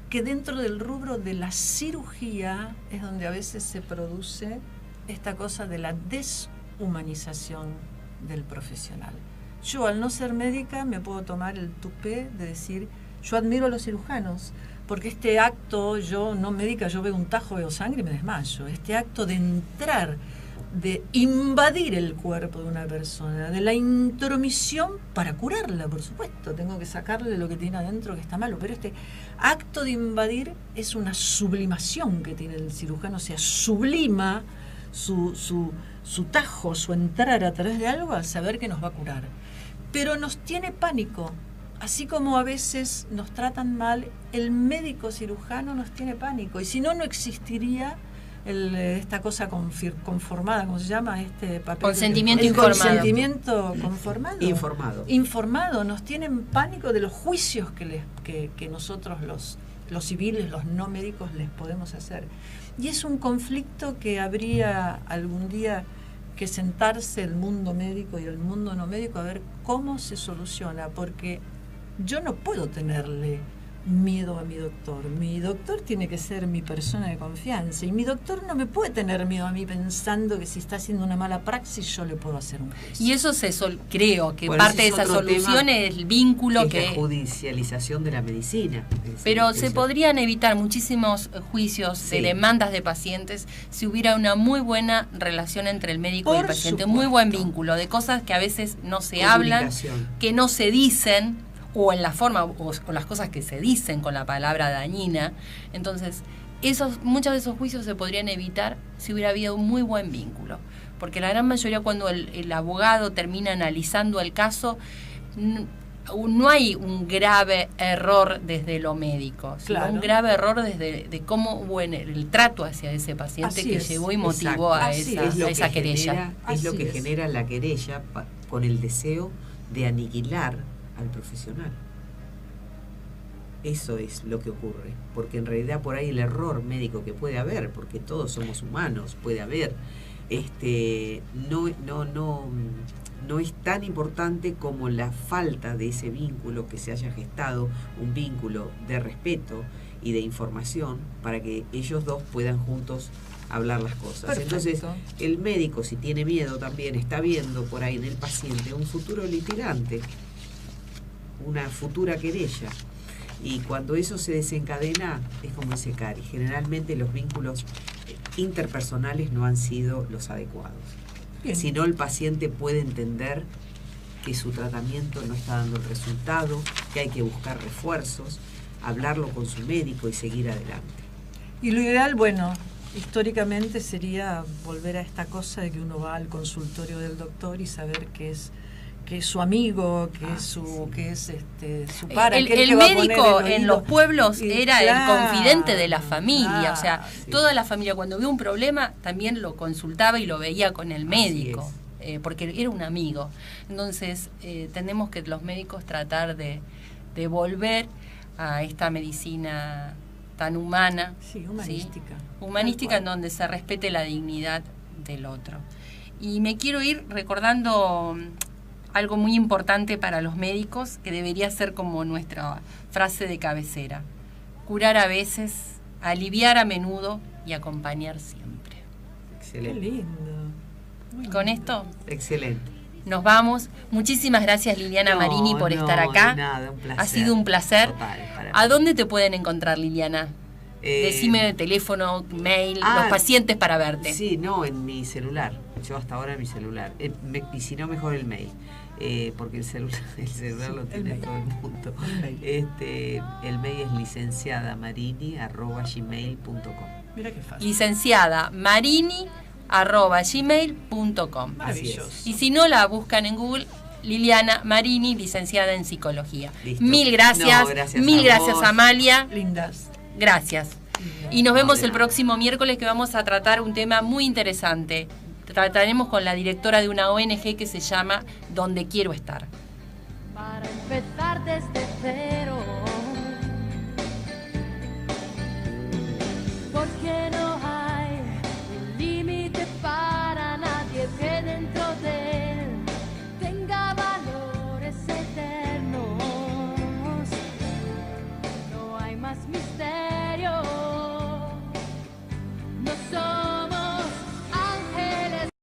que dentro del rubro de la cirugía es donde a veces se produce esta cosa de la deshumanización del profesional. Yo, al no ser médica, me puedo tomar el tupé de decir, yo admiro a los cirujanos, porque este acto, yo no médica, yo veo un tajo, veo sangre y me desmayo. Este acto de entrar, de invadir el cuerpo de una persona, de la intromisión para curarla, por supuesto, tengo que sacarle lo que tiene adentro que está malo, pero este acto de invadir es una sublimación que tiene el cirujano, o sea, sublima su tajo, su entrar a través de algo al saber que nos va a curar. Pero nos tiene pánico, así como a veces nos tratan mal, el médico cirujano nos tiene pánico, y si no, no existiría esta cosa conformada, ¿cómo se llama? Este papel. Consentimiento el informado. Consentimiento conformado. Informado. Nos tienen pánico de los juicios que nosotros los civiles, los no médicos, les podemos hacer. Y es un conflicto que habría algún día que sentarse el mundo médico y el mundo no médico a ver cómo se soluciona, porque yo no puedo tenerle miedo a mi doctor. Mi doctor tiene que ser mi persona de confianza, y mi doctor no me puede tener miedo a mí pensando que si está haciendo una mala praxis yo le puedo hacer un juicio. Y eso creo que Bueno, parte de ese es esa otro solución tema, es el vínculo es que... la judicialización de la medicina. Pero se podrían evitar muchísimos juicios de demandas de pacientes si hubiera una muy buena relación entre el médico y el paciente, un muy buen vínculo, de cosas que a veces no se hablan, que no se dicen, o en la forma, o las cosas que se dicen con la palabra dañina. Entonces, muchos de esos juicios se podrían evitar si hubiera habido un muy buen vínculo. Porque la gran mayoría, cuando el abogado termina analizando el caso, no hay un grave error desde lo médico, sino un grave error desde de cómo hubo el trato hacia ese paciente que llevó y motivó a esa querella. Es lo que genera la querella con el deseo de aniquilar al profesional. Eso es lo que ocurre, porque en realidad por ahí el error médico que puede haber, porque todos somos humanos, puede haber, no es tan importante como la falta de ese vínculo, que se haya gestado un vínculo de respeto y de información para que ellos dos puedan juntos hablar las cosas. Perfecto. Entonces, el médico, si tiene miedo también, está viendo por ahí en el paciente un futuro litigante, una futura querella. Y cuando eso se desencadena, es como dice Cari, generalmente los vínculos interpersonales no han sido los adecuados. Bien. Si no, el paciente puede entender que su tratamiento no está dando el resultado, que hay que buscar refuerzos, hablarlo con su médico y seguir adelante. Y lo ideal, bueno, históricamente sería volver a esta cosa de que uno va al consultorio del doctor y saber que es su amigo, que es su para. El médico en los pueblos era el confidente de la familia, o sea, toda la familia cuando vio un problema también lo consultaba y lo veía con el médico, porque era un amigo. Entonces tenemos que los médicos tratar de volver a esta medicina tan humana, humanística, humanística, en donde se respete la dignidad del otro. Y me quiero ir recordando algo muy importante para los médicos, que debería ser como nuestra frase de cabecera: curar a veces, aliviar a menudo y acompañar siempre. Excelente. Qué lindo. Con esto excelente. Nos vamos. Muchísimas gracias, Liliana Marini, por estar acá. Nada, un placer. Ha sido un placer. Total, ¿A dónde te pueden encontrar, Liliana? Decime teléfono, mail, los pacientes para verte. Sí, no, en mi celular. Yo hasta ahora en mi celular. Y si no, mejor el mail. Porque el celular lo tiene todo el mundo. El mail es licenciadamarini@gmail.com. Mira qué fácil. licenciadamarini@gmail.com. Maravilloso. Y si no, la buscan en Google, Liliana Marini, licenciada en psicología. Listo. Mil gracias. No, gracias mil a gracias, vos. Amalia. Lindas. Gracias. Y nos vemos el próximo miércoles, que vamos a tratar un tema muy interesante. Trataremos con la directora de una ONG que se llama Donde Quiero Estar. para empezar desde cero. Porque no hay un límite para nadie que dentro de él tenga valores eternos. No hay más misterio.